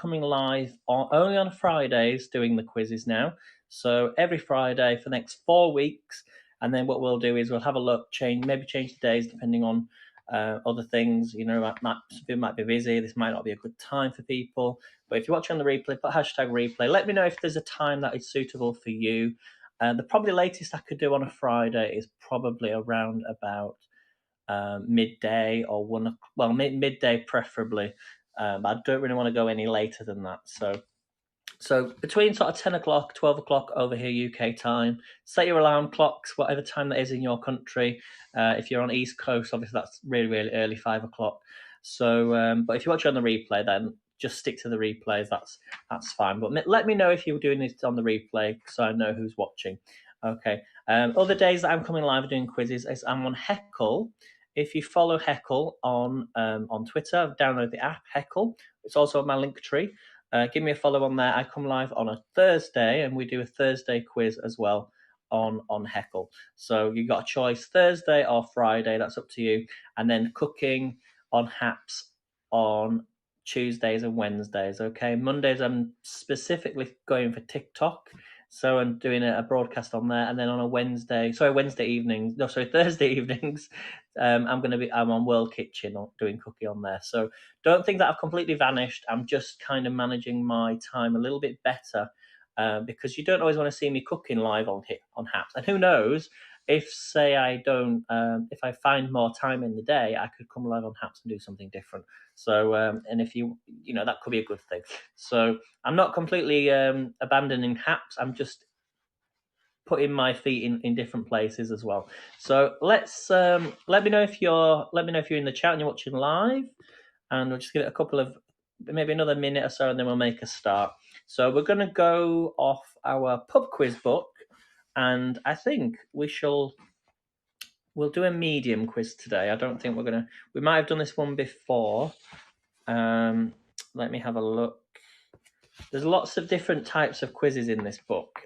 coming live only on Fridays doing the quizzes now. So every Friday for the next 4 weeks. And then what we'll do is we'll have a look, maybe change the days depending on other things. You know, people might be busy. This might not be a good time for people. But if you're watching on the replay, put hashtag replay. Let me know if there's a time that is suitable for you. The probably latest I could do on a Friday is probably around about midday or midday preferably. But I don't really want to go any later than that. So between sort of 10 o'clock, 12 o'clock over here, UK time, set your alarm clocks, whatever time that is in your country. If you're on East Coast, obviously that's really, really early, 5 o'clock. So, but if you watch it on the replay, then just stick to the replays. That's fine. But let me know if you're doing this on the replay so I know who's watching. Okay. Other days that I'm coming live doing quizzes is I'm on Heckle. If you follow Heckle on Twitter, download the app Heckle. It's also on my link tree. Give me a follow on there. I come live on a Thursday, and we do a Thursday quiz as well on Heckle. So you've got a choice, Thursday or Friday. That's up to you. And then cooking on Haps on Tuesdays and Wednesdays. Okay, Mondays I'm specifically going for TikTok. So I'm doing a broadcast on there, and then on a Thursday evenings, I'm on World Kitchen doing cooking on there. So don't think that I've completely vanished. I'm just kind of managing my time a little bit better because you don't always want to see me cooking live on Haps. And who knows, if I find more time in the day, I could come live on Haps and do something different. So, and if that could be a good thing. So I'm not completely abandoning Haps. I'm just putting my feet in different places as well. So let me know if you're in the chat and you're watching live, and we'll just give it a couple of maybe another minute or so, and then we'll make a start. So we're going to go off our pub quiz book, and I think we'll do a medium quiz today. I don't think we might have done this one before. Let me have a look. There's lots of different types of quizzes in this book.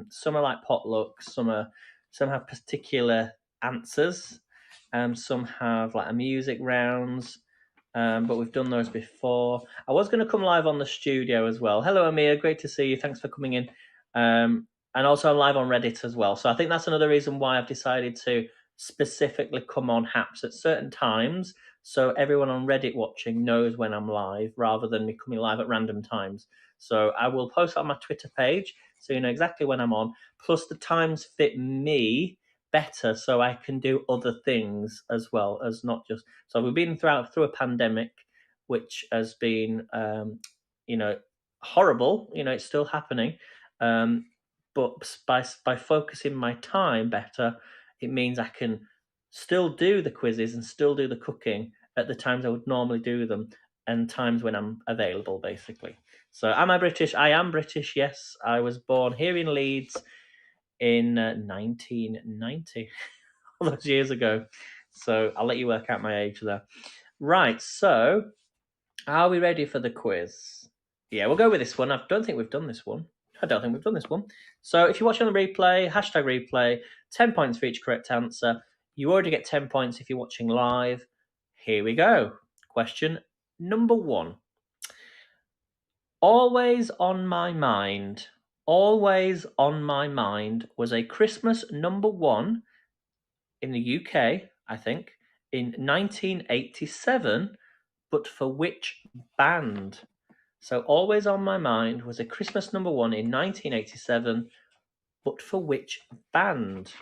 Some are like potlucks, some have particular answers, some have like a music rounds, but we've done those before. I was going to come live on the studio as well. Hello, Amir, great to see you. Thanks for coming in. And also I'm live on Reddit as well. So I think that's another reason why I've decided to specifically come on Haps at certain times, so everyone on Reddit watching knows when I'm live rather than me coming live at random times. So I will post on my Twitter page so you know exactly when I'm on. Plus the times fit me better so I can do other things as well as not just. So we've been through a pandemic, which has been horrible. It's still happening. But by focusing my time better, it means I can still do the quizzes and still do the cooking at the times I would normally do them and times when I'm available, basically. So am I British? I am British, yes. I was born here in Leeds in 1990, all those years ago. So I'll let you work out my age there. Right, so are we ready for the quiz? Yeah, we'll go with this one. I don't think we've done this one. So if you're watching on the replay, hashtag replay, 10 points for each correct answer. You already get 10 points if you're watching live. Here we go. Question number 1. Always on my mind was a Christmas number 1 in the UK, I think, in 1987, but for which band? So Always on My Mind was a Christmas number 1 in 1987, but for which band?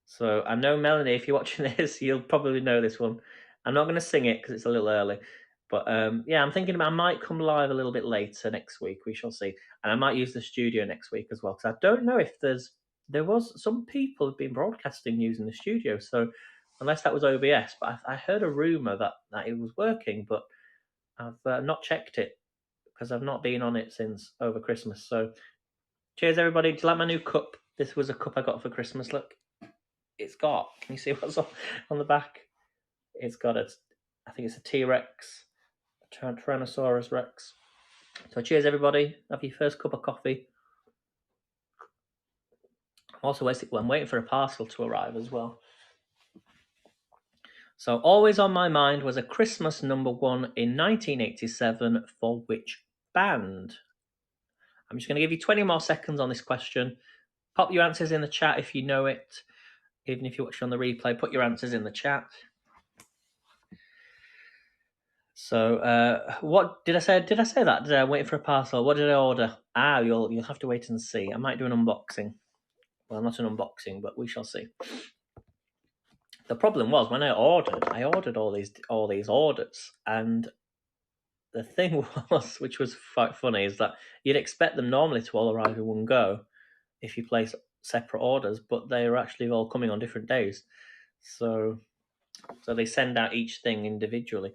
So I know, Melanie, if you're watching this, you'll probably know this one. I'm not going to sing it because it's a little early. But I'm thinking I might come live a little bit later next week. We shall see. And I might use the studio next week as well, because I don't know if there was some people who've been broadcasting using the studio. So unless that was OBS, but I heard a rumor that it was working, but I've not checked it because I've not been on it since over Christmas. So cheers, everybody. Do you like my new cup? This was a cup I got for Christmas. Look, can you see what's on the back? It's got I think it's a T-Rex, a Tyrannosaurus Rex. So cheers, everybody. Have your first cup of coffee. I'm waiting for a parcel to arrive as well. So Always on My Mind was a Christmas #1 in 1987 for which band? I'm just going to give you 20 more seconds on this question. Pop your answers in the chat if you know it. Even if you're watching on the replay, put your answers in the chat. So, what did I say? Did I say that? Did I wait for a parcel? What did I order? You'll have to wait and see. I might do an unboxing. Well, not an unboxing, but we shall see. The problem was when I ordered all these orders, and the thing was, which was quite funny, is that you'd expect them normally to all arrive in one go if you place separate orders, but they are actually all coming on different days. So they send out each thing individually.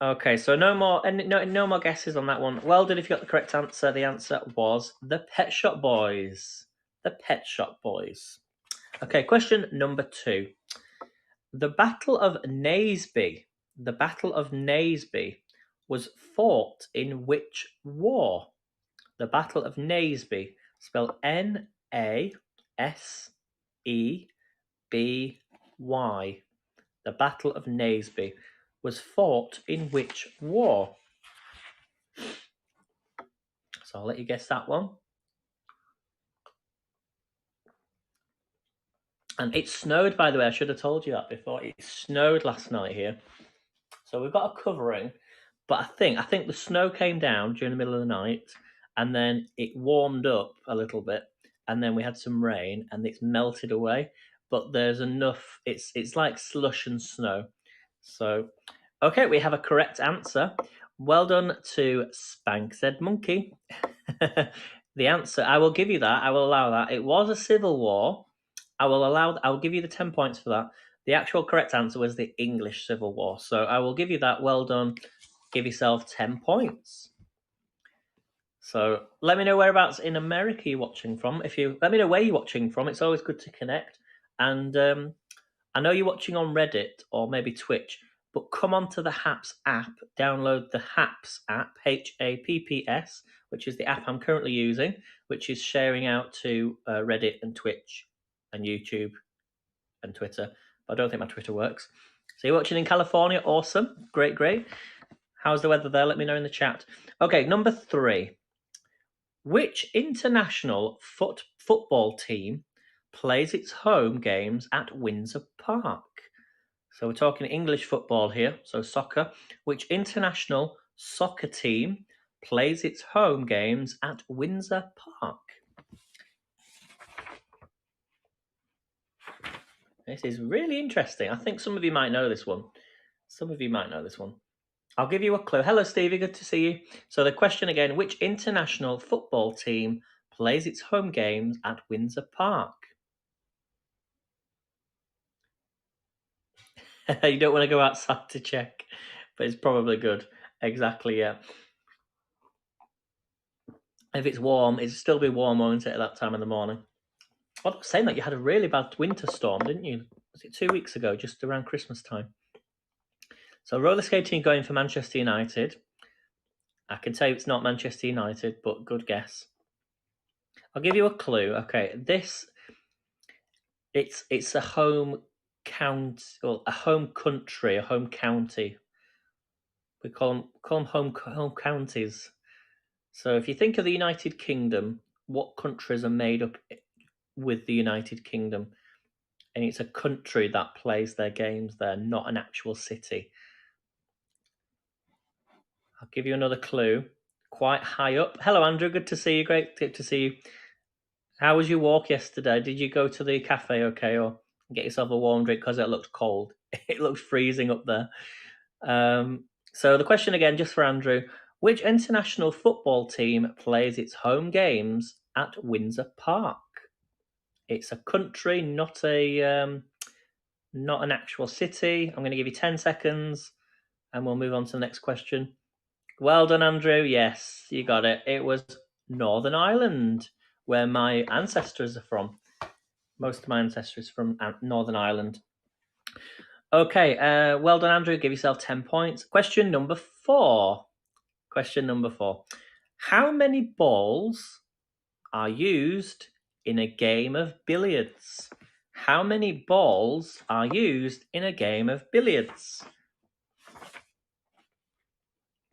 Okay, so no more guesses on that one. Well done if you got the correct answer. The answer was the Pet Shop Boys. The Pet Shop Boys. Okay, question number 2. The Battle of Naseby. The Battle of Naseby was fought in which war? The Battle of Naseby, spelled Naseby. The Battle of Naseby was fought in which war? So I'll let you guess that one. And it snowed, by the way. I should have told you that before. It snowed last night here. So we've got a covering, but I think the snow came down during the middle of the night, and then it warmed up a little bit, and then we had some rain, and it's melted away. But there's enough. It's like slush and snow. So, okay, we have a correct answer. Well done to Spank Said Monkey. The answer, I will give you that. I will allow that. It was a civil war. I'll give you the 10 points for that. The actual correct answer was the English Civil War. So I will give you that. Well done. Give yourself 10 points. So let me know whereabouts in America you're watching from. Let me know where you're watching from. It's always good to connect. And I know you're watching on Reddit or maybe Twitch, but come onto the Happs app. Download the Happs app, HAPPS, which is the app I'm currently using, which is sharing out to Reddit and Twitch and YouTube and Twitter. But I don't think my Twitter works. So you're watching in California. Awesome. Great. How's the weather there? Let me know in the chat. Okay, number 3. Which international football team plays its home games at Windsor Park? So we're talking English football here, so soccer. Which international soccer team plays its home games at Windsor Park? This is really interesting. I think some of you might know this one. I'll give you a clue. Hello, Stevie. Good to see you. So the question again, which international football team plays its home games at Windsor Park? You don't want to go outside to check, but it's probably good. Exactly, yeah. If it's warm, it'll still be warm, won't it, at that time in the morning? Well, I was saying that you had a really bad winter storm, didn't you? Was it 2 weeks ago, just around Christmas time? So roller skating going for Manchester United. I can tell you it's not Manchester United, but good guess. I'll give you a clue. Okay, it's a home count, or a home country, a home county. We call them home counties. So if you think of the United Kingdom, what countries are made up with the United Kingdom? And it's a country that plays their games there, not an actual city. I'll give you another clue. Quite high up. Hello, Andrew. Good to see you. Great to see you. How was your walk yesterday? Did you go to the cafe okay, or get yourself a warm drink because it looked cold? It looked freezing up there. So the question again, just for Andrew. Which international football team plays its home games at Windsor Park? It's a country, not an actual city. I'm going to give you 10 seconds and we'll move on to the next question. Well done, Andrew. Yes, you got it. It was Northern Ireland, where my ancestors are from. Most of my ancestors from Northern Ireland. Okay, well done, Andrew. Give yourself 10 points. Question number 4. How many balls are used in a game of billiards? How many balls are used in a game of billiards?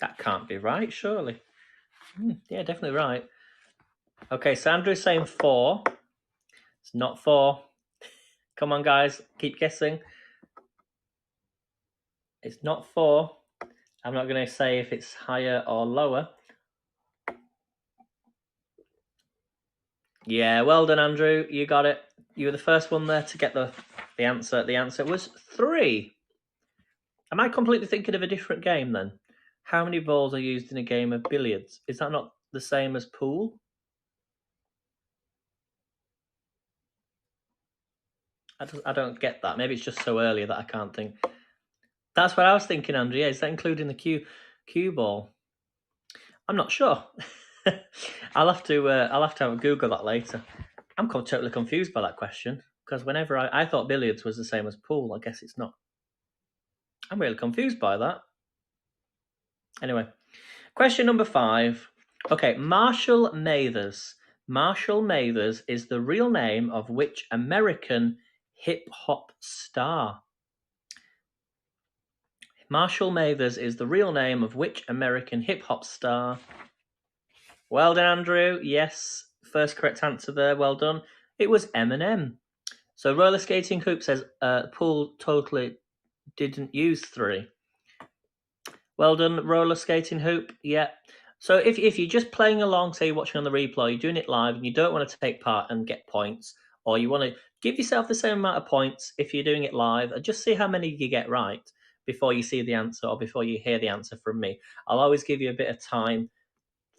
That can't be right, surely. Yeah, definitely right. Okay, so Andrew's saying 4. It's not 4. Come on, guys, keep guessing. It's not 4. I'm not going to say if it's higher or lower. Yeah, well done, Andrew. You got it. You were the first one there to get the answer. The answer was 3. Am I completely thinking of a different game then? How many balls are used in a game of billiards? Is that not the same as pool? I don't get that. Maybe it's just so early that I can't think. That's what I was thinking, Andrew. Yeah, is that including the cue ball? I'm not sure. I'll have to have a Google that later. I'm totally confused by that question because whenever I thought billiards was the same as pool, I guess it's not. I'm really confused by that. Anyway, question number 5. Okay, Marshall Mathers. Marshall Mathers is the real name of which American hip-hop star? Marshall Mathers is the real name of which American hip-hop star? Well done, Andrew. Yes, first correct answer there. Well done. It was Eminem. So roller skating hoop says pool totally didn't use 3. Well done, roller skating hoop. Yeah. So if you're just playing along, say you're watching on the replay, you're doing it live, and you don't want to take part and get points, or you want to give yourself the same amount of points if you're doing it live, and just see how many you get right before you see the answer or before you hear the answer from me. I'll always give you a bit of time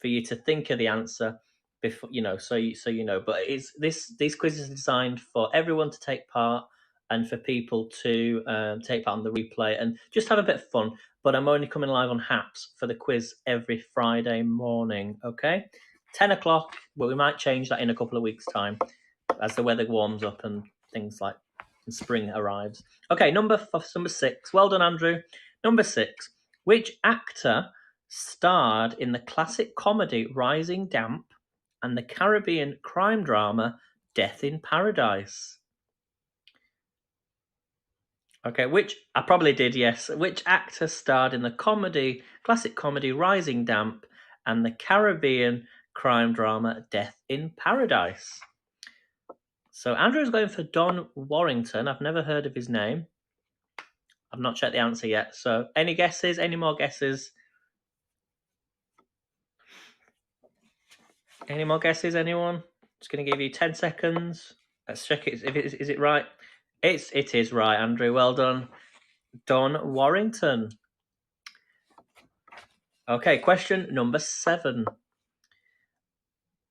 for you to think of the answer before so you know. But these quizzes are designed for everyone to take part and for people to take part on the replay and just have a bit of fun. But I'm only coming live on Haps for the quiz every Friday morning. Okay, 10 o'clock. But we might change that in a couple of weeks' time as the weather warms up and things like and spring arrives. Okay, number 6. Well done, Andrew. Number 6. Which actor starred in the classic comedy Rising Damp and the Caribbean crime drama Death in Paradise? Okay, which I probably did, yes. Which actor starred in the classic comedy Rising Damp and the Caribbean crime drama Death in Paradise? So Andrew's going for Don Warrington. I've never heard of his name. I've not checked the answer yet. So any guesses? Any more guesses? Any more guesses, anyone? Just going to give you 10 seconds. Let's check it. Is it right? It is right, Andrew. Well done. Don Warrington. Okay, question number 7.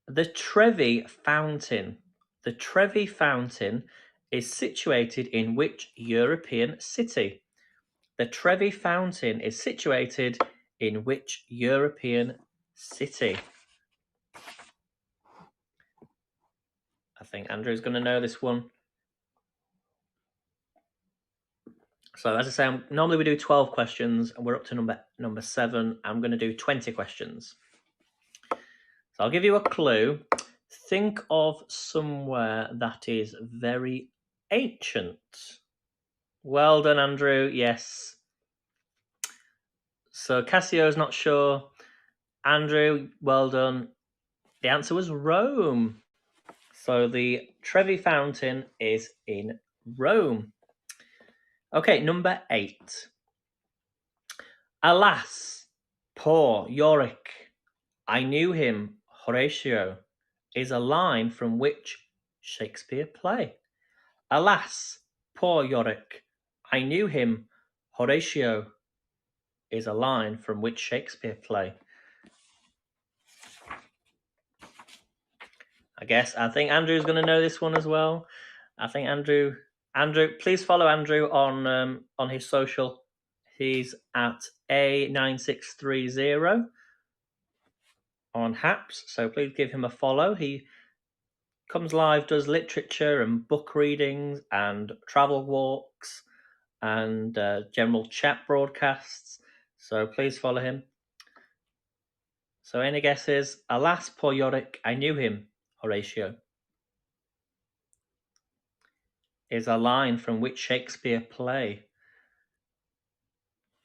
The Trevi Fountain. The Trevi Fountain is situated in which European city? The Trevi Fountain is situated in which European city? I think Andrew's going to know this one. So as I say, normally we do 12 questions, and we're up to number 7. I'm going to do 20 questions. So I'll give you a clue. Think of somewhere that is very ancient. Well done, Andrew. Yes. So Cassio's not sure. Andrew, well done. The answer was Rome. So the Trevi Fountain is in Rome. Okay, number 8. Alas, poor Yorick, I knew him, Horatio, is a line from which Shakespeare play? Alas, poor Yorick, I knew him, Horatio, is a line from which Shakespeare play? I think Andrew's going to know this one as well. I think Andrew, please follow Andrew on his social. He's at A9630 on Haps, so please give him a follow. He comes live, does literature and book readings and travel walks and general chat broadcasts, so please follow him. So any guesses? Alas, poor Yorick, I knew him, Horatio. is a line from which Shakespeare play?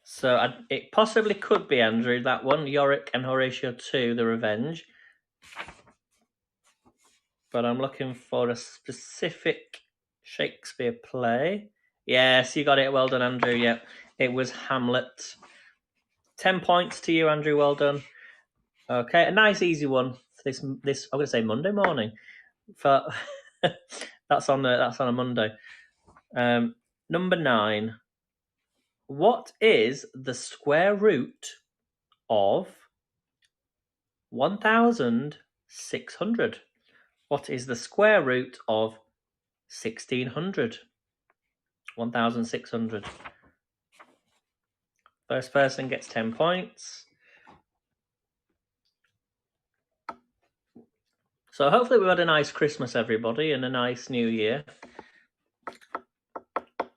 So it possibly could be, Andrew, that one, Yorick and Horatio 2, The Revenge. But I'm looking for a specific Shakespeare play. Yes, you got it. Well done, Andrew. Yeah, it was Hamlet. 10 points to you, Andrew. Well done. Okay, a nice easy one for this I'm going to say Monday morning. For that's on a Monday. Number 9. What is the square root of 1,600? What is the square root of 1,600? 1,600. First person gets 10 points. So hopefully we've had a nice Christmas, everybody, and a nice New Year.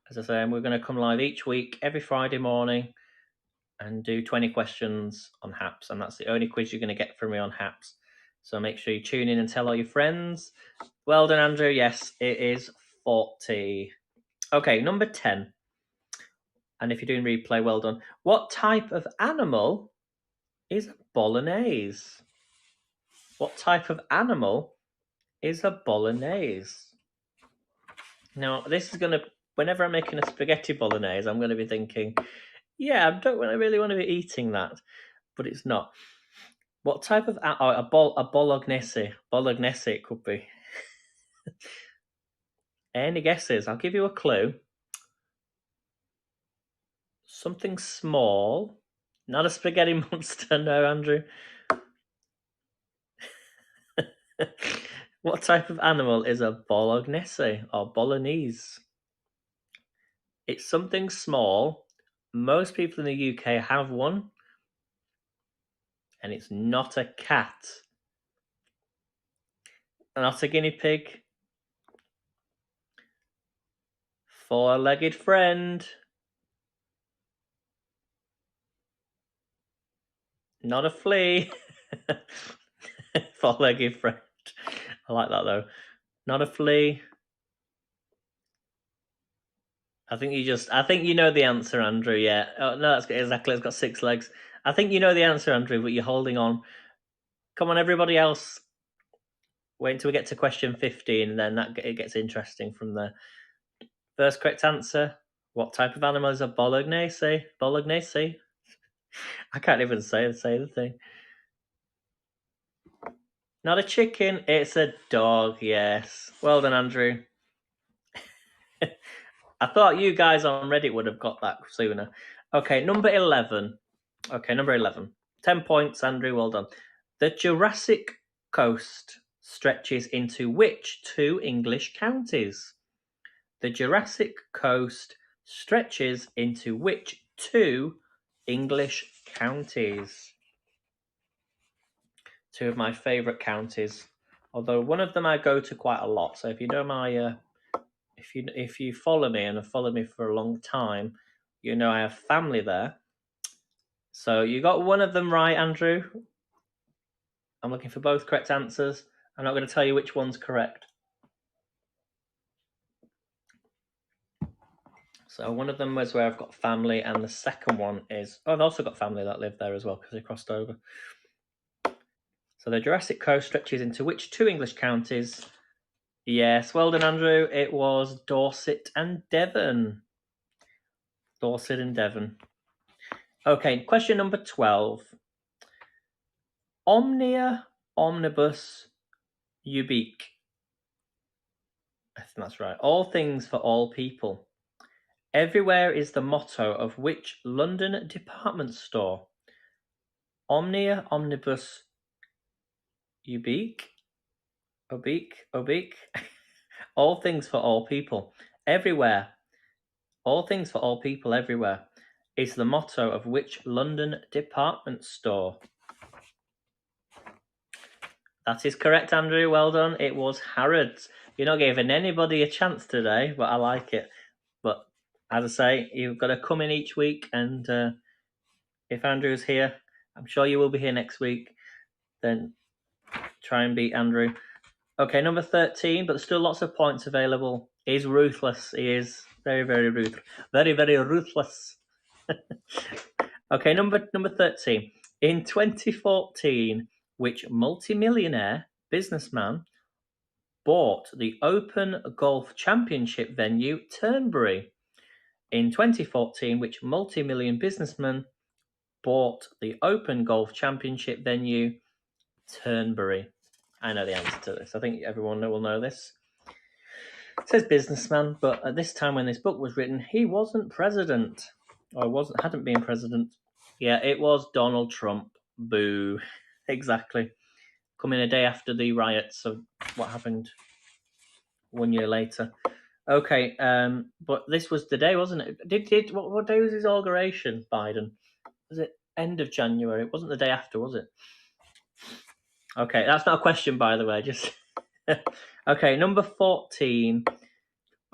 As I say, we're going to come live each week, every Friday morning, and do 20 questions on HAPS, and that's the only quiz you're going to get from me on HAPS. So make sure you tune in and tell all your friends. Well done, Andrew. Yes, it is 40. Okay, number 10. And if you're doing replay, well done. What type of animal is a Bolognese? What type of animal is a Bolognese? Now, this is going to, whenever I'm making a spaghetti Bolognese, I'm going to be thinking, yeah, I don't really want to be eating that, but it's not. What type of, a Bolognese. Bolognese it could be. Any guesses? I'll give you a clue. Something small. Not a spaghetti monster, no, Andrew. What type of animal is a Bolognese or Bolognese? It's something small. Most people in the UK have one. And it's not a cat. Not a guinea pig. Four-legged friend. Not a flea. Four-legged friend. I like that though. Not a flea. I think you know the answer, Andrew. Yeah. Oh, no, that's exactly. It's got 6 legs. I think you know the answer, Andrew, but you're holding on. Come on, everybody else. Wait until we get to question 15, and then it gets interesting from there. First correct answer. What type of animal is a Bolognese? Bolognese. I can't even say the thing. Not a chicken, it's a dog, yes. Well done, Andrew. I thought you guys on Reddit would have got that sooner. Okay, number 11. 10 points, Andrew, well done. The Jurassic Coast stretches into which 2 English counties? The Jurassic Coast stretches into which 2 English counties? 2 of my favourite counties, although one of them I go to quite a lot. So if you know my, if you follow me and have followed me for a long time, you know I have family there. So you got one of them right, Andrew. I'm looking for both correct answers. I'm not going to tell you which one's correct. So one of them was where I've got family, and the second one is, I've also got family that live there as well because they crossed over. So the Jurassic Coast stretches into which 2 English counties? Yes, well done, Andrew. It was Dorset and Devon. Dorset and Devon. Okay, question number 12. Omnia, omnibus, ubique. I think that's right. All things for all people. Everywhere is the motto of which London department store? Omnia, omnibus, ubique. Obique. All things for all people. Everywhere. All things for all people everywhere is the motto of which London department store? That is correct, Andrew. Well done. It was Harrods. You're not giving anybody a chance today, but I like it. But as I say, you've got to come in each week, and if Andrew's here, I'm sure you will be here next week, then try and beat Andrew. Okay, number 13, but there's still lots of points available He's ruthless. He is very, very ruthless. Very, very ruthless. Okay, number 13. In 2014, which multimillionaire businessman bought the Open Golf Championship venue Turnberry? In 2014, which multi-million businessman bought the Open Golf Championship venue Turnberry? I know the answer to this. I think everyone will know this. It says businessman, but at this time when this book was written, he wasn't president. Or hadn't been president. Yeah, it was Donald Trump. Boo. Exactly. Coming a day after the riots of what happened 1 year later. Okay, but this was the day, wasn't it? What day was his inauguration, Biden? Was it end of January? It wasn't the day after, was it? Okay, that's not a question, by the way. Just okay, number 14.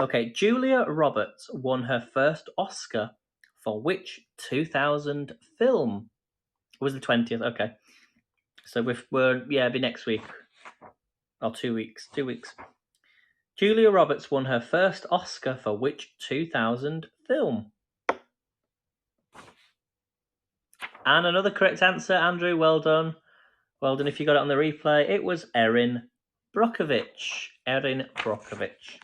Okay, Julia Roberts won her first Oscar for which 2000 film? It was the 20th. Okay, so we're it'll be next week or 2 weeks. 2 weeks. Julia Roberts won her first Oscar for which 2000 film? And another correct answer, Andrew. Well done. Well done if you got it on the replay. It was Erin Brockovich. Erin Brockovich.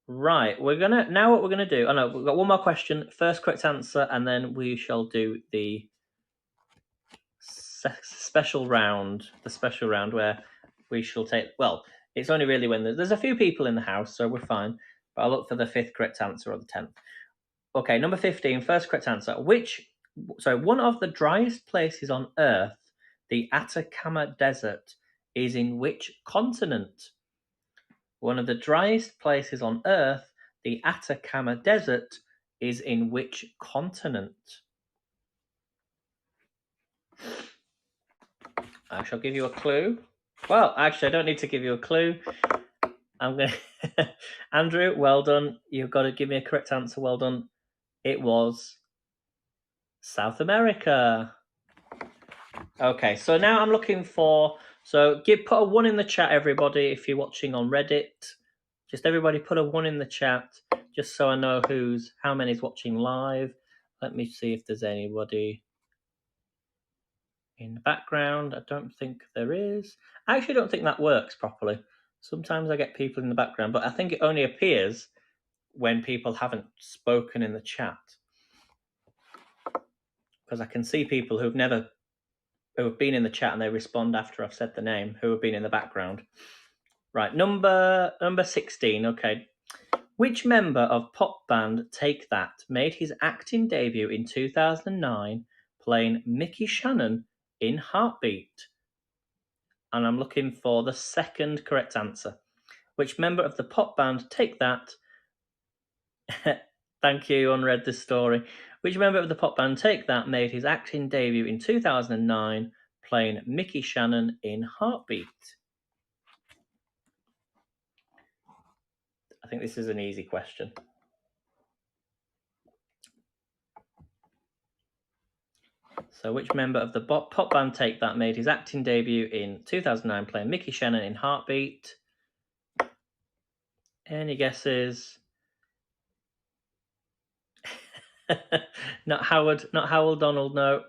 Right, what we're gonna do. Oh no, we've got one more question. First correct answer, and then we shall do the special round. The special round where we shall take. Well, it's only really when there's a few people in the house, so we're fine. But I'll look for the 5th correct answer or the 10th. Okay, number 15. First correct answer. One of the driest places on Earth, the Atacama Desert, is in which continent? One of the driest places on Earth, the Atacama Desert, is in which continent? I shall give you a clue. Well, actually, I don't need to give you a clue. I'm going to... Andrew, well done. You've got to give me a correct answer. Well done. It was South America. Okay, so now I'm looking for... So put a 1 in the chat, everybody, if you're watching on Reddit. Just everybody put a 1 in the chat, just so I know how many's watching live. Let me see if there's anybody in the background. I don't think there is. I actually don't think that works properly. Sometimes I get people in the background, but I think it only appears when people haven't spoken in the chat. Because I can see people who have been in the chat and they respond after I've said the name, who have been in the background. Right, number 16, okay. Which member of pop band Take That made his acting debut in 2009 playing Mickey Shannon in Heartbeat? And I'm looking for the 2nd correct answer. Which member of the pop band Take That... Thank you, Unread This Story. Which member of the pop band Take That made his acting debut in 2009 playing Mickey Shannon in Heartbeat? I think this is an easy question. So which member of the pop band Take That made his acting debut in 2009 playing Mickey Shannon in Heartbeat? Any guesses? Not Howard Donald, no.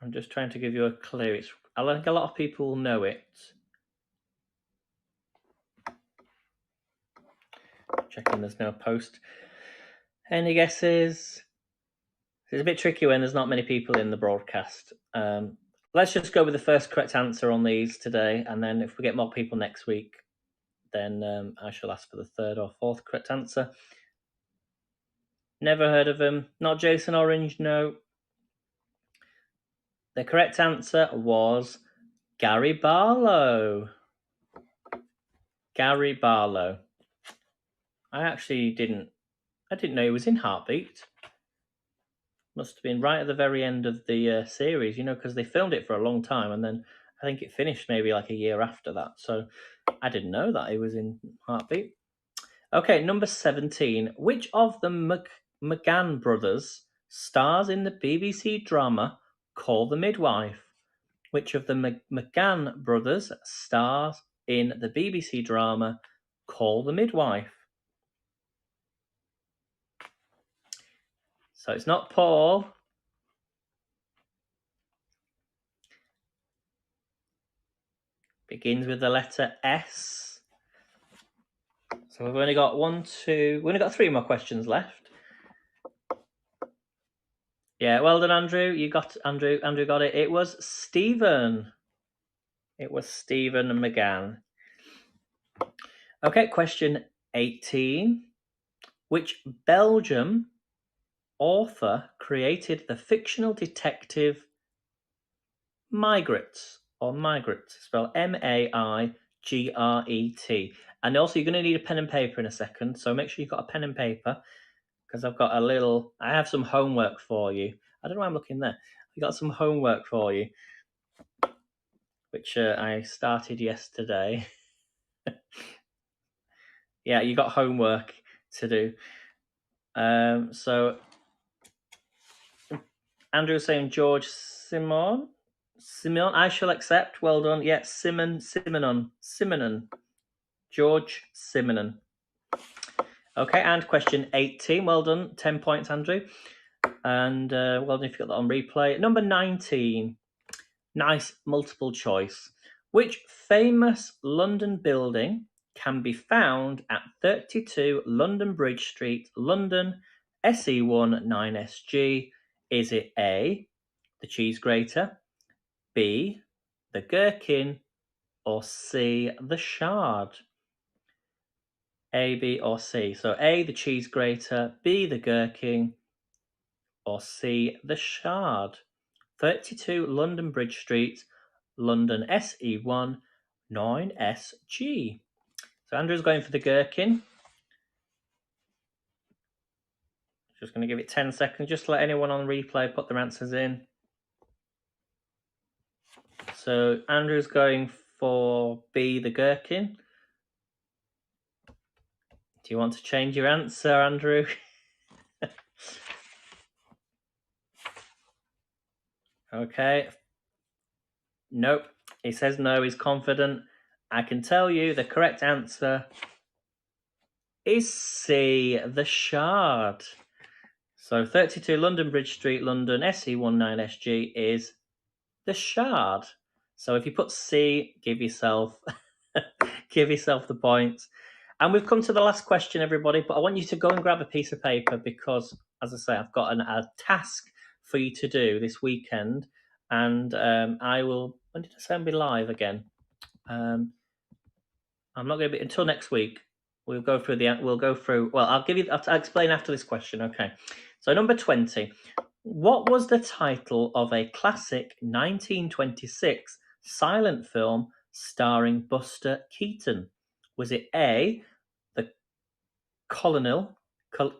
I'm just trying to give you a clue. I think a lot of people will know it. Checking there's no post. Any guesses? It's a bit tricky when there's not many people in the broadcast. Let's just go with the first correct answer on these today, and then if we get more people next week, then I shall ask for the 3rd or 4th correct answer. Never heard of him. Not Jason Orange, no. The correct answer was Gary Barlow. Gary Barlow. I didn't know he was in Heartbeat. Must have been right at the very end of the series, because they filmed it for a long time, and then I think it finished maybe like a year after that. So I didn't know that he was in Heartbeat. Okay, number 17. Which of the McGann brothers stars in the BBC drama Call the Midwife? Which of the McGann brothers stars in the BBC drama Call the Midwife? So it's not Paul. Begins with the letter S. So we've only got we've only got 3 more questions left. Yeah, well done, Andrew. You got Andrew got it. It was Stephen. It was Stephen McGann. Okay, question 18. Which Belgium author created the fictional detective Maigret, spelled Maigret. And also you're going to need a pen and paper in a second, so make sure you've got a pen and paper, because I have some homework for you. I don't know why I'm looking there. I got some homework for you, which I started yesterday. Yeah, you got homework to do. So Andrew was saying George Simon, I shall accept. Well done. Yeah, Simonon. George Simonon. Okay, and question 18. Well done. 10 points, Andrew. And well done if you got that on replay. Number 19. Nice multiple choice. Which famous London building can be found at 32 London Bridge Street, London, SE1 9SG? Is it A, the cheese grater, B, the gherkin, or C, the shard? A, B, or C. So A, the cheese grater, B, the gherkin, or C, the shard. 32 London Bridge Street, London SE1 9SG. So Andrew's going for the gherkin. Just going to give it 10 seconds. Just let anyone on replay put their answers in. So Andrew's going for B, the gherkin. Do you want to change your answer, Andrew? Okay. Nope. He says no, he's confident. I can tell you the correct answer is C, the shard. So 32 London Bridge Street, London, SE19SG is the shard. So if you put C, give yourself the points. And we've come to the last question, everybody, but I want you to go and grab a piece of paper because, as I say, I've got a task for you to do this weekend. And I will, when did I say I'll be live again? I'm not going to be, until next week. I'll explain after this question. Okay. So number 20, what was the title of a classic 1926 silent film starring Buster Keaton? Was it A, the Colonel, the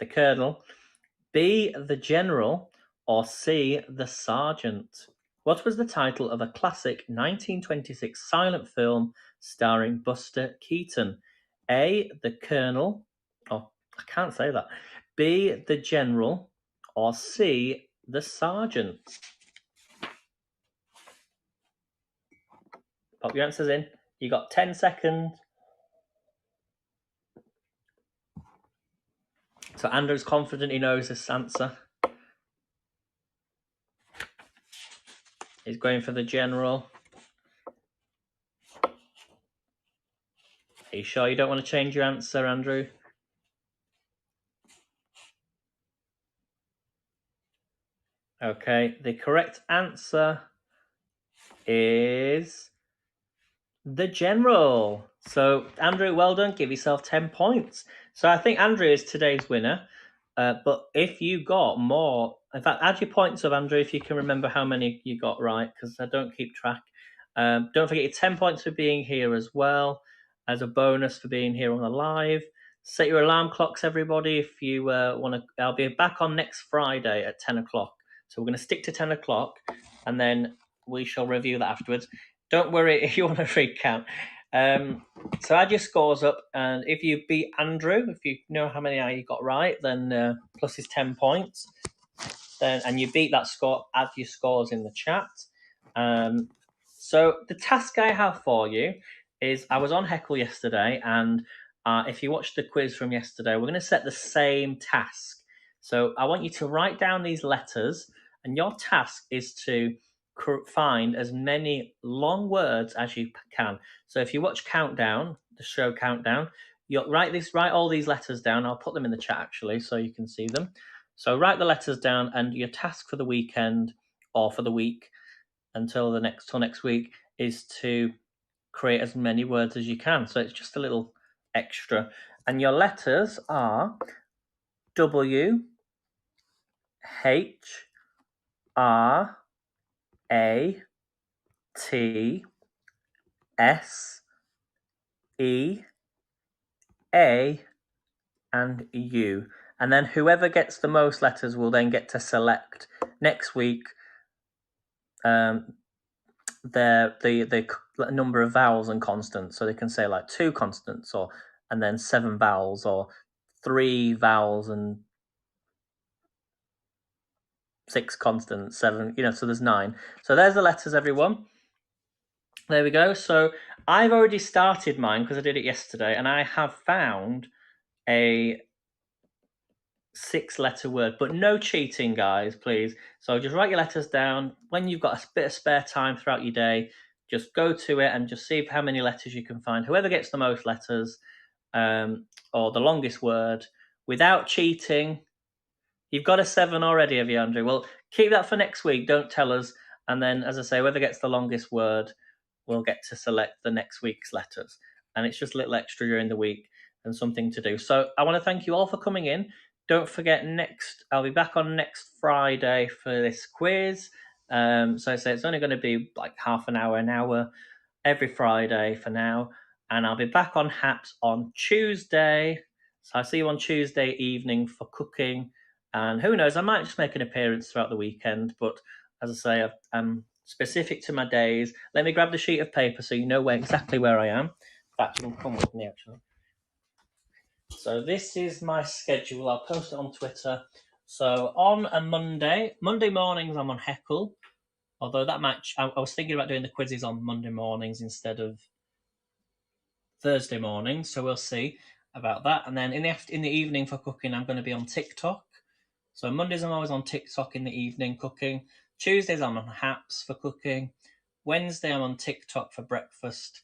Colonel, B, the General, or C, the Sergeant? What was the title of a classic 1926 silent film starring Buster Keaton? A, the Colonel, I can't say that. B, the General, or C, the Sergeant? Pop your answers in. You got 10 seconds. So Andrew's confident he knows this answer. He's going for the General. Are you sure you don't want to change your answer, Andrew? Okay, the correct answer is the General. So, Andrew, well done. Give yourself 10 points. So, I think Andrew is today's winner. But if you got more, in fact, add your points up, Andrew, if you can remember how many you got right, because I don't keep track. Don't forget your 10 points for being here as well, as a bonus for being here on the live. Set your alarm clocks, everybody, if you want to. I'll be back on next Friday at 10 o'clock. So we're going to stick to 10 o'clock, and then we shall review that afterwards. Don't worry if you want to recount. So add your scores up, and if you beat Andrew, if you know how many you got right, then plus his 10 points. then and you beat that score, add your scores in the chat. So the task I have for you is I was on Heckle yesterday, and if you watched the quiz from yesterday, we're going to set the same task. So I want you to write down these letters, and your task is to find as many long words as you can. So if you watch Countdown, the show Countdown, you'll write all these letters down. I'll put them in the chat actually, so you can see them. So write the letters down, and your task for the weekend or for the week until next week is to create as many words as you can. So it's just a little extra. And your letters are W, H, R, A, T, S, E, A, and U. And then whoever gets the most letters will then get to select next week the number of vowels and consonants. So they can say like 2 consonants, and then 7 vowels, or 3 vowels and 6 consonants, 7. So there's 9. So there's the letters, everyone. There we go. So I've already started mine because I did it yesterday, and I have found a 6-letter word, but no cheating, guys, please. So just write your letters down. When you've got a bit of spare time throughout your day, just go to it and just see how many letters you can find. Whoever gets the most letters, or the longest word, without cheating. You've got a 7 already, have you, Andrew? Well, keep that for next week. Don't tell us. And then, as I say, whoever gets the longest word will get to select the next week's letters. And it's just a little extra during the week and something to do. So I want to thank you all for coming in. Don't forget, I'll be back on next Friday for this quiz. So I say it's only going to be like half an hour every Friday for now. And I'll be back on Haps on Tuesday. So I'll see you on Tuesday evening for cooking. And who knows, I might just make an appearance throughout the weekend. But as I say, I'm specific to my days. Let me grab the sheet of paper so you know exactly where I am. In fact, you can come with me, actually. So this is my schedule. I'll post it on Twitter. So on a Monday mornings, I'm on Heckle. Although I was thinking about doing the quizzes on Monday mornings instead of Thursday mornings. So we'll see about that. And then in the evening for cooking, I'm going to be on TikTok. So Mondays I'm always on TikTok in the evening cooking. Tuesdays I'm on Haps for cooking. Wednesday I'm on TikTok for breakfast.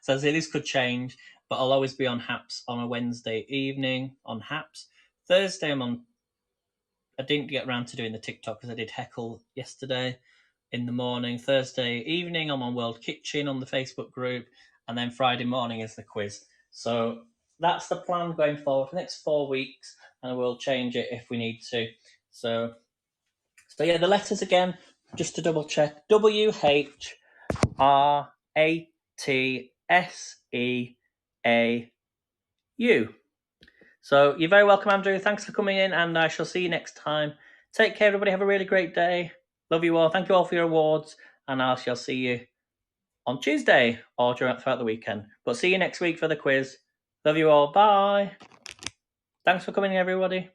So this could change, but I'll always be on Haps on a Wednesday evening on Haps. Thursday I didn't get around to doing the TikTok because I did Heckle yesterday in the morning. Thursday evening I'm on World Kitchen on the Facebook group, and then Friday morning is the quiz. So that's the plan going forward for the next 4 weeks, and we'll change it if we need to. So yeah, the letters again, just to double check: WHRATSEAU. So you're very welcome, Andrew. Thanks for coming in, and I shall see you next time. Take care, everybody. Have a really great day. Love you all. Thank you all for your awards, and I shall see you on Tuesday or throughout the weekend. But see you next week for the quiz. Love you all. Bye. Thanks for coming in, everybody.